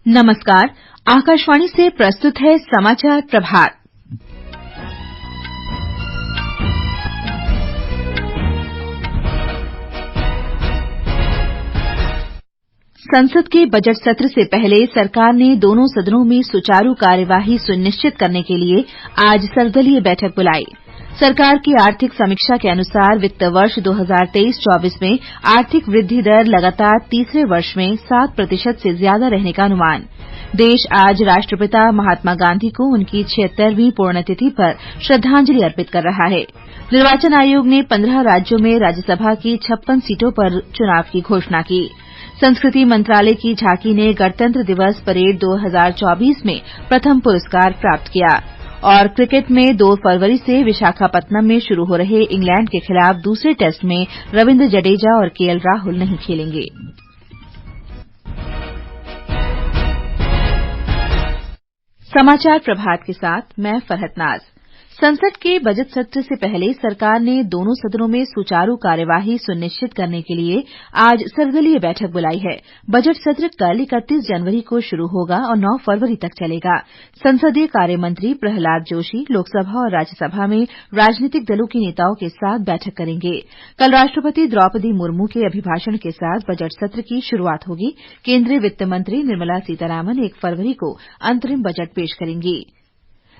नमस्कार। आकाशवाणी से प्रस्तुत है समाचार प्रभात। संसद के बजट सत्र से पहले सरकार ने दोनों सदनों में सुचारू कार्यवाही सुनिश्चित करने के लिए आज सर्वदलीय बैठक बुलाई। सरकार की आर्थिक समीक्षा के अनुसार वित्त वर्ष 2023-24 में आर्थिक वृद्धि दर लगातार तीसरे वर्ष में 7% से ज्यादा रहने का अनुमान। देश आज राष्ट्रपिता महात्मा गांधी को उनकी 76वीं पुण्यतिथि पर श्रद्धांजलि अर्पित कर रहा है। निर्वाचन आयोग ने 15 राज्यों में राज्यसभा की 56 सीटों पर चुनाव की घोषणा की। संस्कृति मंत्रालय की झांकी ने गणतंत्र दिवस परेड 2024 में प्रथम पुरस्कार प्राप्त किया। और क्रिकेट में 2 फरवरी से विशाखापत्तनम में शुरू हो रहे इंग्लैंड के खिलाफ दूसरे टेस्ट में रविंद्र जडेजा और केएल राहुल नहीं खेलेंगे। समाचार प्रभात के साथ मैं फरहत नाज। संसद के बजट सत्र से पहले सरकार ने दोनों सदनों में सुचारू कार्यवाही सुनिश्चित करने के लिए आज सर्वदलीय बैठक बुलाई है। बजट सत्र कल 31 जनवरी को शुरू होगा और 9 फरवरी तक चलेगा। संसदीय कार्य मंत्री प्रहलाद जोशी लोकसभा और राज्यसभा में राजनीतिक दलों के नेताओं के साथ बैठक करेंगे। कल राष्ट्रपति द्रौपदी मुर्मू के अभिभाषण के साथ बजट सत्र की शुरूआत होगी। केंद्रीय वित्त मंत्री निर्मला सीतारामन 1 फरवरी को अंतरिम बजट पेश करेंगी।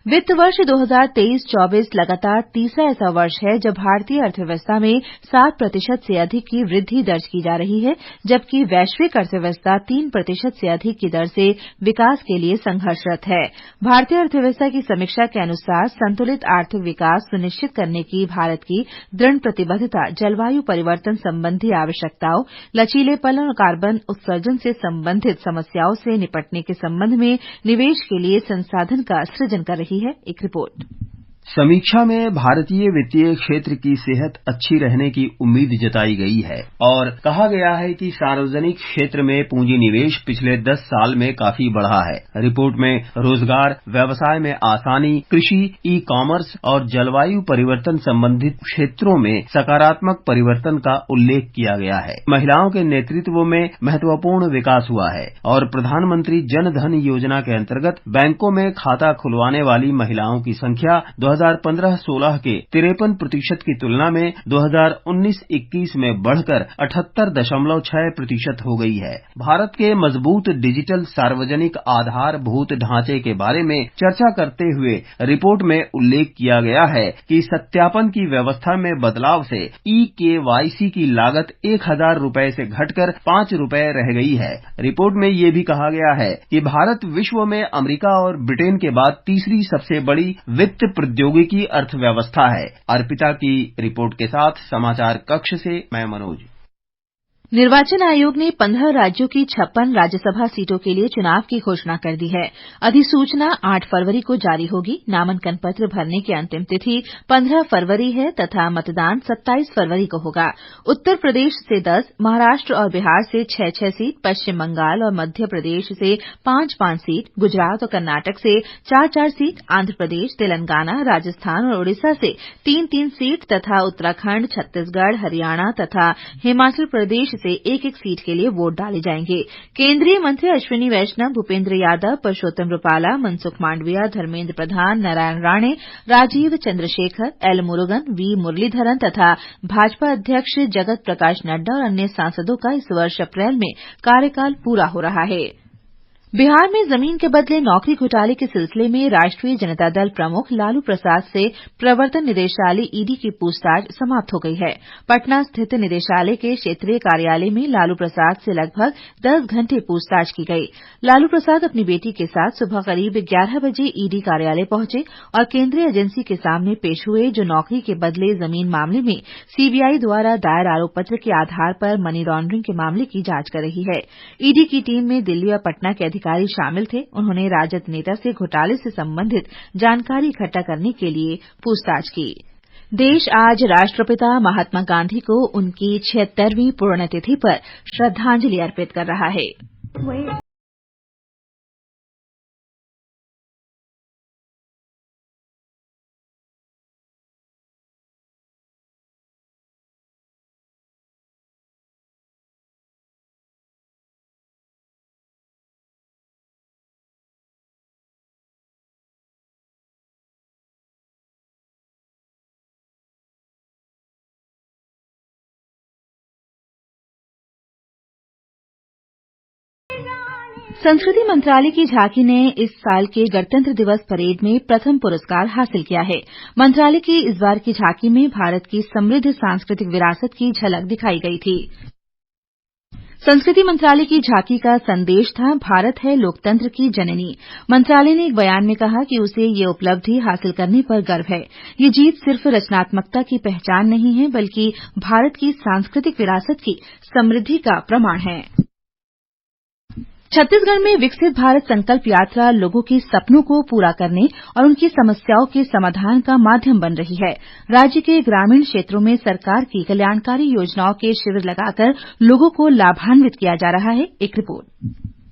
वित्त वर्ष 2023-24 लगातार तीसरा ऐसा वर्ष है जब भारतीय अर्थव्यवस्था में 7% से अधिक की वृद्धि दर्ज की जा रही है, जबकि वैश्विक अर्थव्यवस्था 3% से अधिक की दर से विकास के लिए संघर्षरत है। भारतीय अर्थव्यवस्था की समीक्षा के अनुसार संतुलित आर्थिक विकास सुनिश्चित करने की भारत की दृढ़ प्रतिबद्धता जलवायु परिवर्तन संबंधी आवश्यकताओं, लचीलेपन और कार्बन उत्सर्जन से संबंधित समस्याओं से निपटने के संबंध में निवेश के लिए संसाधन का सृजन कर रही है। एक रिपोर्ट। समीक्षा में भारतीय वित्तीय क्षेत्र की सेहत अच्छी रहने की उम्मीद जताई गई है और कहा गया है कि सार्वजनिक क्षेत्र में पूंजी निवेश पिछले 10 साल में काफी बढ़ा है। रिपोर्ट में रोजगार, व्यवसाय में आसानी, कृषि, ई-कॉमर्स और जलवायु परिवर्तन संबंधित क्षेत्रों में सकारात्मक परिवर्तन का उल्लेख किया गया है। महिलाओं के नेतृत्व में महत्वपूर्ण विकास हुआ है और प्रधानमंत्री जन धन योजना के अंतर्गत बैंकों में खाता खुलवाने वाली महिलाओं की संख्या 2015-16 के 53% की तुलना में 2019-21 में बढ़कर 78.6% हो गई है। भारत के मजबूत डिजिटल सार्वजनिक आधारभूत ढांचे के बारे में चर्चा करते हुए रिपोर्ट में उल्लेख किया गया है कि सत्यापन की व्यवस्था में बदलाव से ई-केवाईसी की लागत 1000 रुपए से घटकर 5 रुपए रह गई है। रिपोर्ट में ये भी कहा गया है कि भारत विश्व में अमेरिका और ब्रिटेन के बाद तीसरी सबसे बड़ी वित्त प्रौद्योगिकी अर्थव्यवस्था है। अर्पिता की रिपोर्ट के साथ समाचार कक्ष से मैं मनोज। निर्वाचन आयोग ने 15 राज्यों की 56 राज्यसभा सीटों के लिए चुनाव की घोषणा कर दी है। अधिसूचना 8 फरवरी को जारी होगी। नामांकन पत्र भरने की अंतिम तिथि 15 फरवरी है तथा मतदान 27 फरवरी को होगा। उत्तर प्रदेश से 10, महाराष्ट्र और बिहार से 6-6 सीट, पश्चिम बंगाल और मध्य प्रदेश से 5-5 सीट, गुजरात और कर्नाटक से 4-4 सीट, आंध्र प्रदेश, तेलंगाना, राजस्थान और ओडिशा से 3-3 सीट तथा उत्तराखंड, छत्तीसगढ़, हरियाणा तथा हिमाचल प्रदेश से एक-एक सीट के लिए वोट डाले जाएंगे। केंद्रीय मंत्री अश्विनी वैष्णव, भूपेंद्र यादव, परषोत्तम रूपाला, मनसुख मांडविया, धर्मेंद्र प्रधान, नारायण राणे, राजीव चंद्रशेखर, एल मुरुगन, वी मुरलीधरन तथा भाजपा अध्यक्ष जगत प्रकाश नड्डा और अन्य सांसदों का इस वर्ष अप्रैल में कार्यकाल पूरा हो रहा है। बिहार में जमीन के बदले नौकरी घोटाले के सिलसिले में राष्ट्रीय जनता दल प्रमुख लालू प्रसाद से प्रवर्तन निदेशालय ईडी की पूछताछ समाप्त हो गई है। पटना स्थित निदेशालय के क्षेत्रीय कार्यालय में लालू प्रसाद से लगभग 10 घंटे पूछताछ की गई। लालू प्रसाद अपनी बेटी के साथ सुबह करीब 11 बजे ईडी कार्यालय पहुंचे और केंद्रीय एजेंसी के सामने पेश हुए, जो नौकरी के बदले जमीन मामले में सीबीआई द्वारा दायर आरोप पत्र के आधार पर मनी लॉन्ड्रिंग के मामले की जांच कर रही है। ईडी की टीम में दिल्ली और पटना के अधिकारी शामिल थे। उन्होंने राजद नेता से घोटाले से संबंधित जानकारी इकट्ठा करने के लिए पूछताछ की। देश आज राष्ट्रपिता महात्मा गांधी को उनकी 76वीं पुण्यतिथि पर श्रद्धांजलि अर्पित कर रहा है। संस्कृति मंत्रालय की झांकी ने इस साल के गणतंत्र दिवस परेड में प्रथम पुरस्कार हासिल किया है। मंत्रालय की इस बार की झांकी में भारत की समृद्ध सांस्कृतिक विरासत की झलक दिखाई गई थी। संस्कृति मंत्रालय की झांकी का संदेश था, भारत है लोकतंत्र की जननी। मंत्रालय ने एक बयान में कहा कि उसे ये उपलब्धि हासिल करने पर गर्व है। ये जीत सिर्फ रचनात्मकता की पहचान नहीं है, बल्कि भारत की सांस्कृतिक विरासत की समृद्धि का प्रमाण है। छत्तीसगढ़ में विकसित भारत संकल्प यात्रा लोगों के सपनों को पूरा करने और उनकी समस्याओं के समाधान का माध्यम बन रही है। राज्य के ग्रामीण क्षेत्रों में सरकार की कल्याणकारी योजनाओं के शिविर लगाकर लोगों को लाभान्वित किया जा रहा है। एक रिपोर्ट।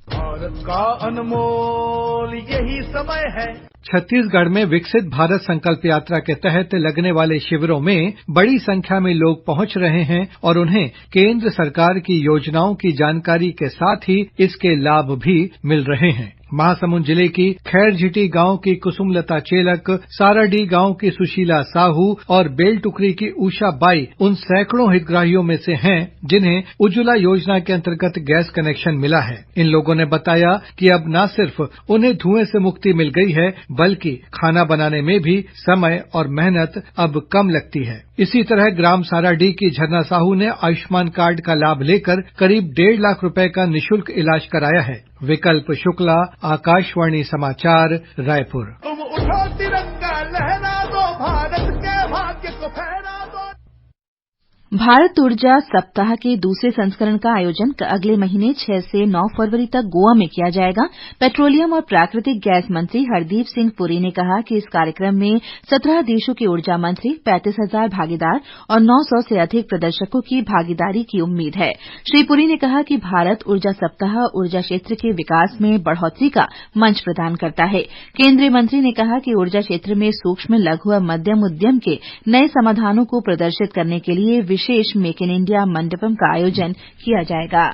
भारत का अनमोल यही समय है। छत्तीसगढ़ में विकसित भारत संकल्प यात्रा के तहत लगने वाले शिविरों में बड़ी संख्या में लोग पहुंच रहे हैं और उन्हें केंद्र सरकार की योजनाओं की जानकारी के साथ ही इसके लाभ भी मिल रहे हैं। महासमुंद जिले की खैरझिटी गांव की कुसुमलता चेलक, साराडीह गांव की सुशीला साहू और बेलटुकरी की उषा बाई उन सैकड़ों हितग्राहियों में से हैं जिन्हें उज्ज्वला योजना के अंतर्गत गैस कनेक्शन मिला है। इन लोगों ने बताया कि अब न सिर्फ उन्हें धुएं से मुक्ति मिल गई है, बल्कि खाना बनाने में भी समय और मेहनत अब कम लगती है। इसी तरह ग्राम साराडीह की झरना साहू ने आयुष्मान कार्ड का लाभ लेकर करीब 1.5 लाख रुपए का निःशुल्क इलाज कराया है। विकल्प शुक्ला, आकाशवाणी समाचार, रायपुर। तुम उठो तिरंगा लहरा दो, भारत के भाग्य को फहरा दो। भारत ऊर्जा सप्ताह के दूसरे संस्करण का आयोजन अगले महीने 6 से 9 फरवरी तक गोवा में किया जाएगा। पेट्रोलियम और प्राकृतिक गैस मंत्री हरदीप सिंह पुरी ने कहा कि इस कार्यक्रम में 17 देशों के ऊर्जा मंत्री, 35,000 भागीदार और 900 से अधिक प्रदर्शकों की भागीदारी की उम्मीद है। श्री पुरी ने कहा कि भारत ऊर्जा सप्ताह ऊर्जा क्षेत्र के विकास में बढ़ोतरी का मंच प्रदान करता है। केंद्रीय मंत्री ने कहा कि ऊर्जा क्षेत्र में सूक्ष्म, लघु और मध्यम उद्यम के नए समाधानों को प्रदर्शित करने के लिए विशेष मेक इन इंडिया मंडपम का आयोजन किया जाएगा।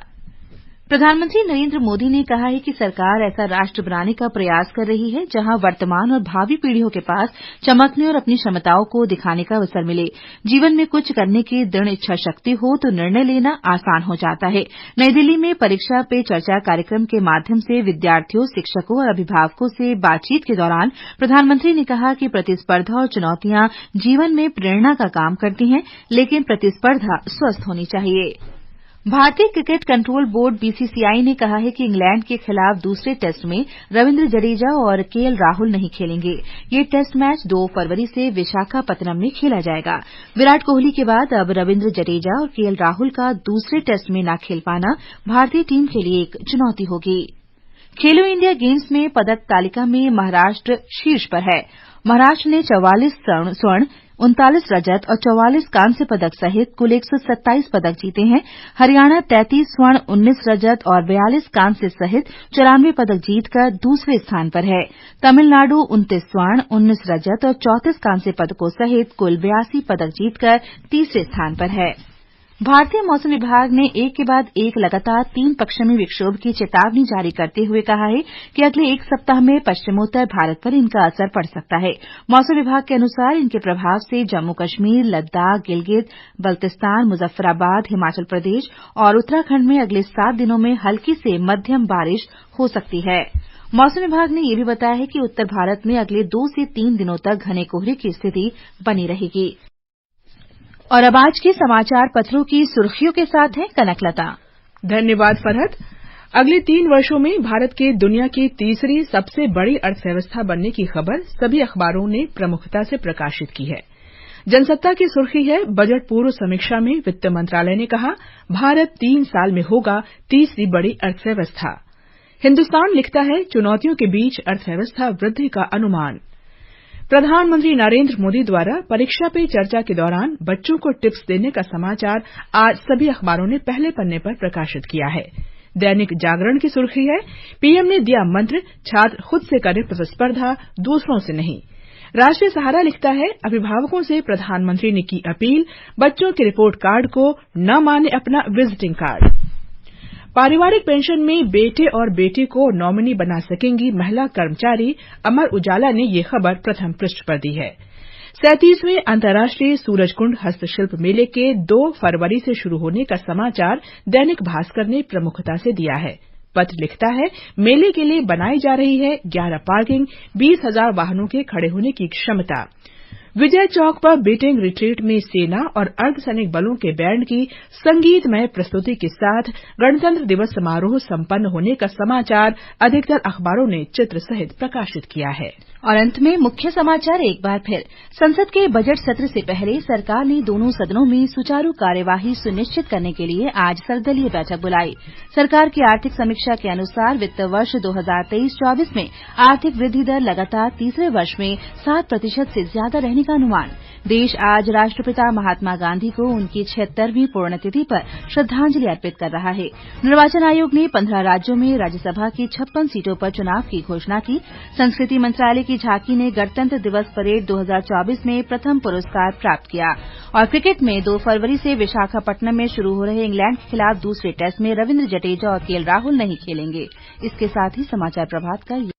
प्रधानमंत्री नरेंद्र मोदी ने कहा है कि सरकार ऐसा राष्ट्र बनाने का प्रयास कर रही है जहां वर्तमान और भावी पीढ़ियों के पास चमकने और अपनी क्षमताओं को दिखाने का अवसर मिले। जीवन में कुछ करने की दृढ़ इच्छा शक्ति हो तो निर्णय लेना आसान हो जाता है। नई दिल्ली में परीक्षा पे चर्चा कार्यक्रम के माध्यम से विद्यार्थियों, शिक्षकों और अभिभावकों से बातचीत के दौरान प्रधानमंत्री ने कहा कि प्रतिस्पर्धा और चुनौतियां जीवन में प्रेरणा का काम करती हैं, लेकिन प्रतिस्पर्धा स्वस्थ होनी चाहिए। भारतीय क्रिकेट कंट्रोल बोर्ड बीसीसीआई ने कहा है कि इंग्लैंड के खिलाफ दूसरे टेस्ट में रविंद्र जडेजा और केएल राहुल नहीं खेलेंगे। ये टेस्ट मैच 2 फरवरी से विशाखापत्तनम में खेला जाएगा। विराट कोहली के बाद अब रविंद्र जडेजा और केएल राहुल का दूसरे टेस्ट में न खेल पाना भारतीय टीम के लिए एक चुनौती होगी। खेलो इंडिया गेम्स में पदक तालिका में महाराष्ट्र शीर्ष पर है। महाराष्ट्र ने 44 स्वर्ण, 39 रजत और 44 कांस्य पदक सहित कुल 127 पदक जीते हैं। हरियाणा 33 स्वर्ण, 19 रजत और 42 कांस्य सहित 94 पदक जीतकर दूसरे स्थान पर है। तमिलनाडु 29 स्वर्ण, 19 रजत और 34 कांस्य पदकों सहित कुल 82 पदक जीतकर तीसरे स्थान पर है। भारतीय मौसम विभाग ने एक के बाद एक लगातार 3 पश्चिमी विक्षोभ की चेतावनी जारी करते हुए कहा है कि अगले एक सप्ताह में पश्चिमोत्तर भारत पर इनका असर पड़ सकता है। मौसम विभाग के अनुसार इनके प्रभाव से जम्मू कश्मीर, लद्दाख, गिलगित, बल्तिस्तान, मुजफ्फराबाद, हिमाचल प्रदेश और उत्तराखंड में अगले 7 दिनों में हल्की से मध्यम बारिश हो सकती है। मौसम विभाग ने यह भी बताया है कि उत्तर भारत में अगले 2 से 3 दिनों तक घने कोहरे की स्थिति बनी रहेगी। और अब आज के समाचार पत्रों की सुर्खियों के साथ हैं कनकलता। धन्यवाद फरहत। अगले 3 वर्षों में भारत के दुनिया की तीसरी सबसे बड़ी अर्थव्यवस्था बनने की खबर सभी अखबारों ने प्रमुखता से प्रकाशित की है। जनसत्ता की सुर्खी है, बजट पूर्व समीक्षा में वित्त मंत्रालय ने कहा, भारत 3 साल में होगा तीसरी बड़ी अर्थव्यवस्था। हिन्दुस्तान लिखता है, चुनौतियों के बीच अर्थव्यवस्था वृद्धि का अनुमान। प्रधानमंत्री नरेंद्र मोदी द्वारा परीक्षा पे चर्चा के दौरान बच्चों को टिप्स देने का समाचार आज सभी अखबारों ने पहले पन्ने पर प्रकाशित किया है। दैनिक जागरण की सुर्खी है, पीएम ने दिया मंत्र, छात्र खुद से करें प्रतिस्पर्धा, दूसरों से नहीं। राष्ट्रीय सहारा लिखता है, अभिभावकों से प्रधानमंत्री ने की अपील, बच्चों के रिपोर्ट कार्ड को न माने अपना विजिटिंग कार्ड। पारिवारिक पेंशन में बेटे और बेटी को नॉमिनी बना सकेंगी महिला कर्मचारी, अमर उजाला ने ये खबर प्रथम पृष्ठ पर दी है। 37वें अंतर्राष्ट्रीय सूरजकुंड हस्तशिल्प मेले के 2 फरवरी से शुरू होने का समाचार दैनिक भास्कर ने प्रमुखता से दिया है। पत्र लिखता है, मेले के लिए बनाई जा रही है 11 पार्किंग, 20,000 वाहनों के खड़े होने की क्षमता। विजय चौक पर बीटिंग रिट्रीट में सेना और अर्धसैनिक बलों के बैंड की संगीतमय प्रस्तुति के साथ गणतंत्र दिवस समारोह संपन्न होने का समाचार अधिकतर अखबारों ने चित्र सहित प्रकाशित किया है। और अंत में मुख्य समाचार एक बार फिर। संसद के बजट सत्र से पहले सरकार ने दोनों सदनों में सुचारू कार्यवाही सुनिश्चित करने के लिए आज सर्वदलीय बैठक बुलाई। सरकार की आर्थिक समीक्षा के अनुसार वित्त वर्ष 2023-24 में आर्थिक वृद्धि दर लगातार तीसरे वर्ष में 7% से ज्यादा रहने का अनुमान। देश आज राष्ट्रपिता महात्मा गांधी को उनकी 76वीं पुण्यतिथि पर श्रद्धांजलि अर्पित कर रहा है। निर्वाचन आयोग ने 15 राज्यों में राज्यसभा की 56 सीटों पर चुनाव की घोषणा की। संस्कृति मंत्रालय की झांकी ने गणतंत्र दिवस परेड 2024 में प्रथम पुरस्कार प्राप्त किया। और क्रिकेट में 2 फरवरी से विशाखापट्टनम में शुरू हो रहे इंग्लैंड के खिलाफ दूसरे टेस्ट में रविंद्र जडेजा और केएल राहुल नहीं खेलेंगे। इसके साथ ही समाचार प्रभात का